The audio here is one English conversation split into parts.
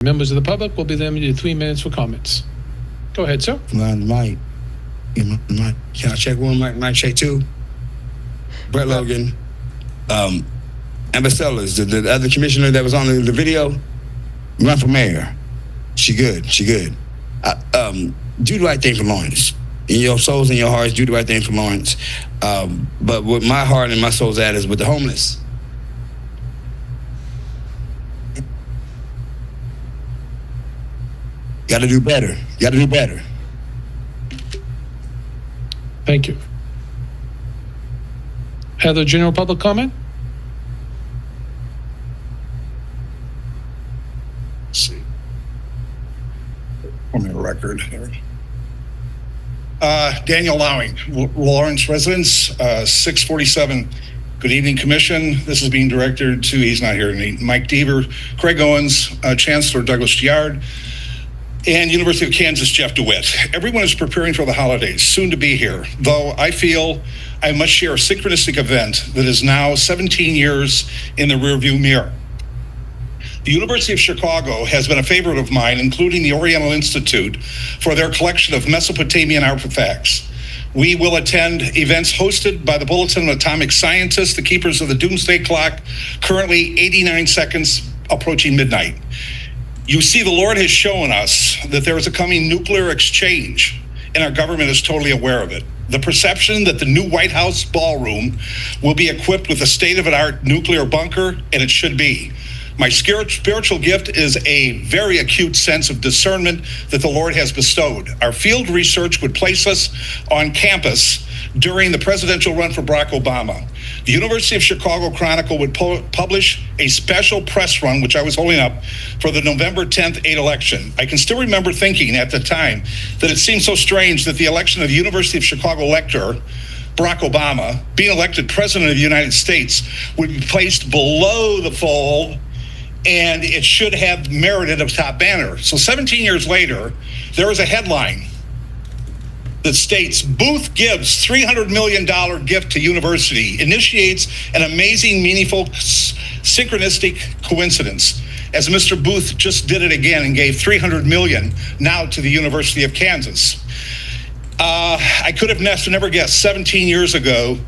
Members of the public will be limited to 3 minutes for comments. Go ahead, sir. Mike. Can I check one? Mike, check two. Brett Logan. Amber Sellers, the other commissioner that was on the video, run for mayor. She good. Do the right thing for Lawrence. In your souls and your hearts, do the right thing for Lawrence. But with my heart and my soul's at is with the homeless. Got to do better. Thank you. Other general public comment? Let's see. On the record here. Daniel Lowing, Lawrence residence, 647. Good evening, Commission. This is being directed to, he's not here, Mike Deaver, Craig Owens, Chancellor Douglas Giard, and University of Kansas, Jeff DeWitt. Everyone is preparing for the holidays, soon to be here, though I feel I must share a synchronistic event that is now 17 years in the rearview mirror. The University of Chicago has been a favorite of mine, including the Oriental Institute, for their collection of Mesopotamian artifacts. We will attend events hosted by the Bulletin of Atomic Scientists, the keepers of the doomsday clock, currently 89 seconds approaching midnight. You see, the Lord has shown us that there is a coming nuclear exchange, and our government is totally aware of it. The perception that the new White House ballroom will be equipped with a state-of-the-art nuclear bunker, and it should be. My spiritual gift is a very acute sense of discernment that the Lord has bestowed. Our field research would place us on campus during the presidential run for Barack Obama. The University of Chicago Chronicle would publish a special press run, which I was holding up, for the November 10th 8 election. I can still remember thinking at the time that it seemed so strange that the election of the University of Chicago elector, Barack Obama, being elected president of the United States, would be placed below the fold, and it should have merited a top banner. So 17 years later, there is a headline that states, Booth gives $300 million gift to university, initiates an amazing, meaningful, synchronistic coincidence, as Mr. Booth just did it again and gave $300 million now to the University of Kansas. I could have never guessed 17 years ago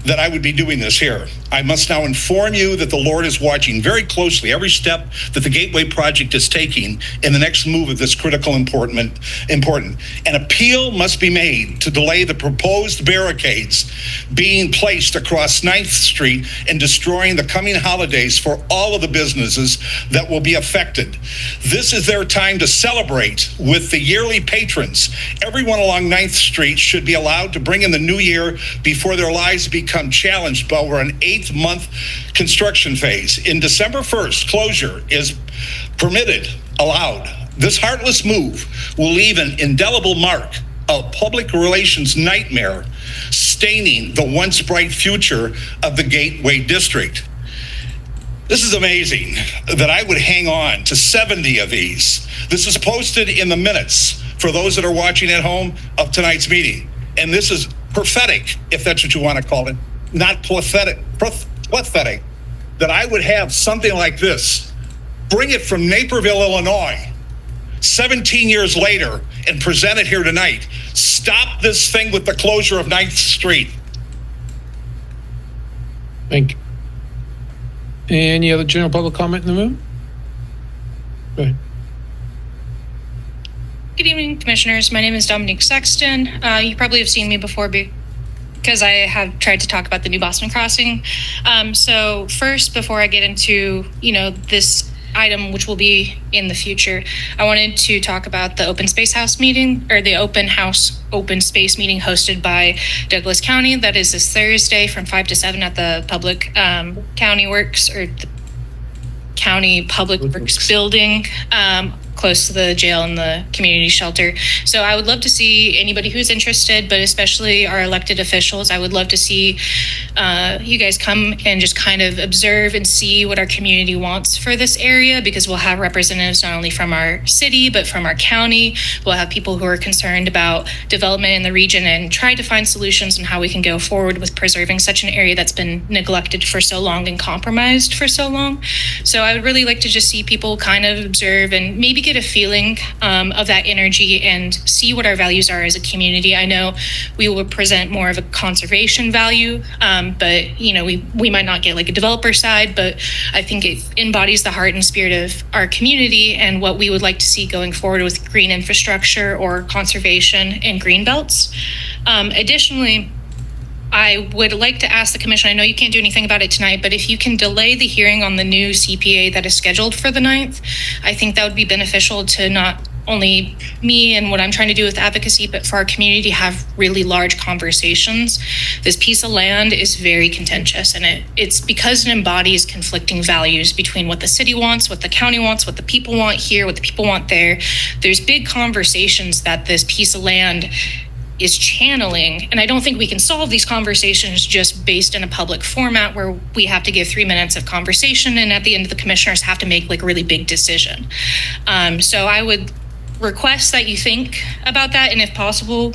that I would be doing this here. I must now inform you that the Lord is watching very closely every step that the Gateway Project is taking in the next move of this critical important. An appeal must be made to delay the proposed barricades being placed across 9th Street and destroying the coming holidays for all of the businesses that will be affected. This is their time to celebrate with the yearly patrons. Everyone along 9th Street should be allowed to bring in the new year before their lives become challenged by over an 8-month construction phase. In December 1st, closure is allowed. This heartless move will leave an indelible mark, a public relations nightmare, staining the once bright future of the Gateway District. This is amazing that I would hang on to 70 of these. This is posted in the minutes for those that are watching at home of tonight's meeting. And this is prophetic, if that's what you want to call it, not pathetic, that I would have something like this, bring it from Naperville, Illinois, 17 years later, and present it here tonight. Stop this thing with the closure of 9th Street. Thank you. Any other general public comment in the room? Go ahead. Good evening, Commissioners. My name is Dominique Sexton. You probably have seen me before because I have tried to talk about the new Boston Crossing. So first, before I get into, this item, which will be in the future, I wanted to talk about the open space house meeting, or the open space meeting hosted by Douglas County. That is this Thursday from 5 to 7 at the Public County Works, or the County Public Works building, close to the jail and the community shelter. So I would love to see anybody who's interested, but especially our elected officials. I would love to see you guys come and just kind of observe and see what our community wants for this area, because we'll have representatives not only from our city, but from our county. We'll have people who are concerned about development in the region and try to find solutions on how we can go forward with preserving such an area that's been neglected for so long and compromised for so long. So I would really like to just see people kind of observe and maybe get a feeling of that energy and see what our values are as a community. I know we will present more of a conservation value, but we might not get like a developer side, but I think it embodies the heart and spirit of our community and what we would like to see going forward with green infrastructure or conservation and green belts. Additionally, I would like to ask the commission, I know you can't do anything about it tonight, but if you can delay the hearing on the new CPA that is scheduled for the 9th, I think that would be beneficial to not only me and what I'm trying to do with advocacy, but for our community to have really large conversations. This piece of land is very contentious, and it's because it embodies conflicting values between what the city wants, what the county wants, what the people want here, what the people want there. There's big conversations that this piece of land is channeling, and I don't think we can solve these conversations just based in a public format where we have to give 3 minutes of conversation and at the end the commissioners have to make like a really big decision. So I would request that you think about that, and if possible,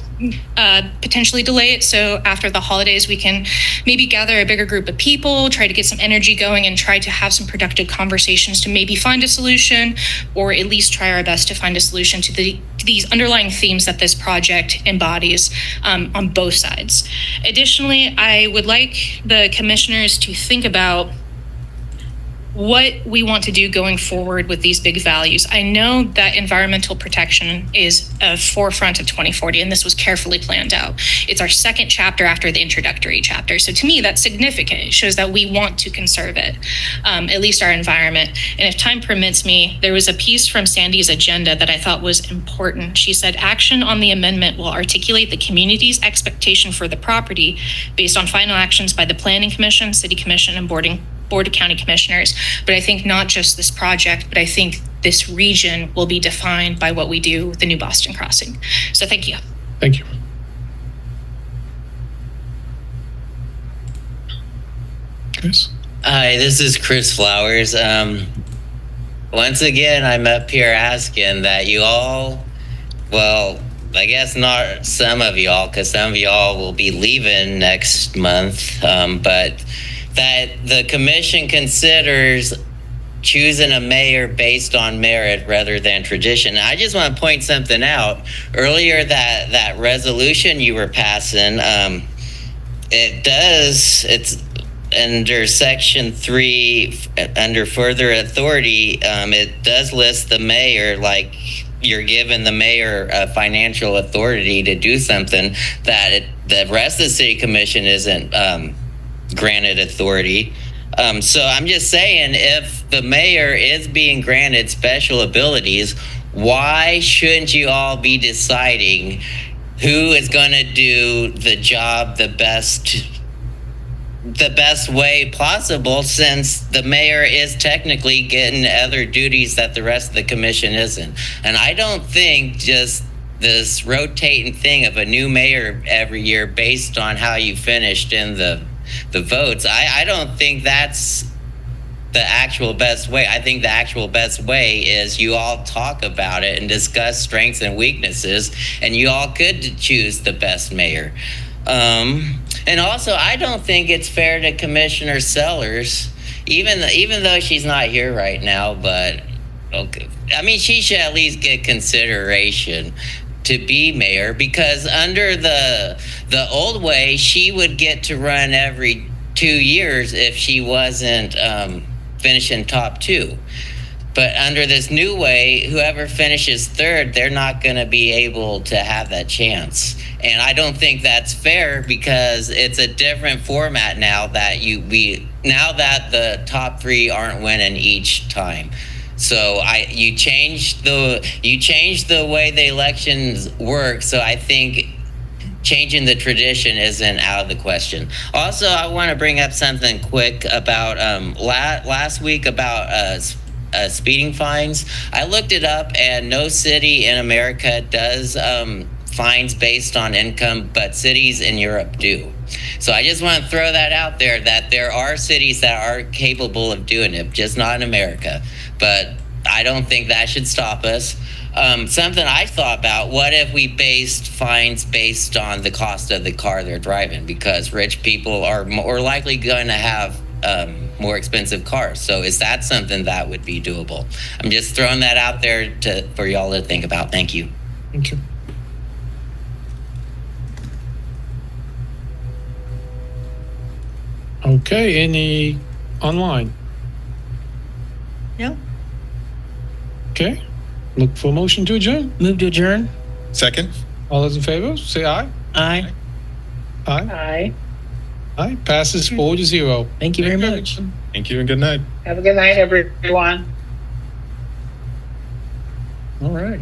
potentially delay it so after the holidays we can maybe gather a bigger group of people, try to get some energy going, and try to have some productive conversations to maybe find a solution, or at least try our best to find a solution to these underlying themes that this project embodies on both sides. Additionally, I would like the commissioners to think about what we want to do going forward with these big values. I know that environmental protection is a forefront of 2040, and this was carefully planned out. It's our second chapter after the introductory chapter. So to me, that's significant. It shows that we want to conserve it, at least our environment. And if time permits me, there was a piece from Sandy's agenda that I thought was important. She said, action on the amendment will articulate the community's expectation for the property based on final actions by the Planning Commission, City Commission, and Board of County Commissioners. But I think not just this project, but I think this region will be defined by what we do with the new Boston Crossing. So thank you. Thank you. Chris? Hi, this is Chris Flowers. Once again, I'm up here asking that you all, well, I guess not some of y'all, because some of y'all will be leaving next month, but that the commission considers choosing a mayor based on merit rather than tradition. I just want to point something out. Earlier, that resolution you were passing, it's under section 3, under further authority, it does list the mayor like you're giving the mayor financial authority to do something that the rest of the city commission isn't granted authority. So I'm just saying, if the mayor is being granted special abilities, why shouldn't you all be deciding who is going to do the job the best way possible, since the mayor is technically getting other duties that the rest of the commission isn't? And I don't think just this rotating thing of a new mayor every year based on how you finished in the votes, I don't think that's the actual best way. I think the actual best way is you all talk about it and discuss strengths and weaknesses, and you all could choose the best mayor. And also, I don't think it's fair to Commissioner Sellers, even though she's not here right now, but okay, I mean, she should at least get consideration to be mayor, because under the old way, she would get to run every 2 years if she wasn't finishing top 2. But under this new way, whoever finishes third, they're not going to be able to have that chance. And I don't think that's fair, because it's a different format now that now that the top 3 aren't winning each time. So you changed the way the elections work. So I think changing the tradition isn't out of the question. Also, I want to bring up something quick about last week about speeding fines. I looked it up, and no city in America does fines based on income, but cities in Europe do. So I just want to throw that out there, that there are cities that are capable of doing it, just not in America. But I don't think that should stop us. Something I thought about, what if we based fines based on the cost of the car they're driving? Because rich people are more likely going to have more expensive cars. So is that something that would be doable? I'm just throwing that out there for y'all to think about. Thank you. Thank you. Okay, any online? No. Okay, look for a motion to adjourn. Move to adjourn. Second. All those in favor, say aye. Aye. Aye. Aye. Aye, passes 4-0. Thank you very much. Thank you and good night. Have a good night, everyone. All right.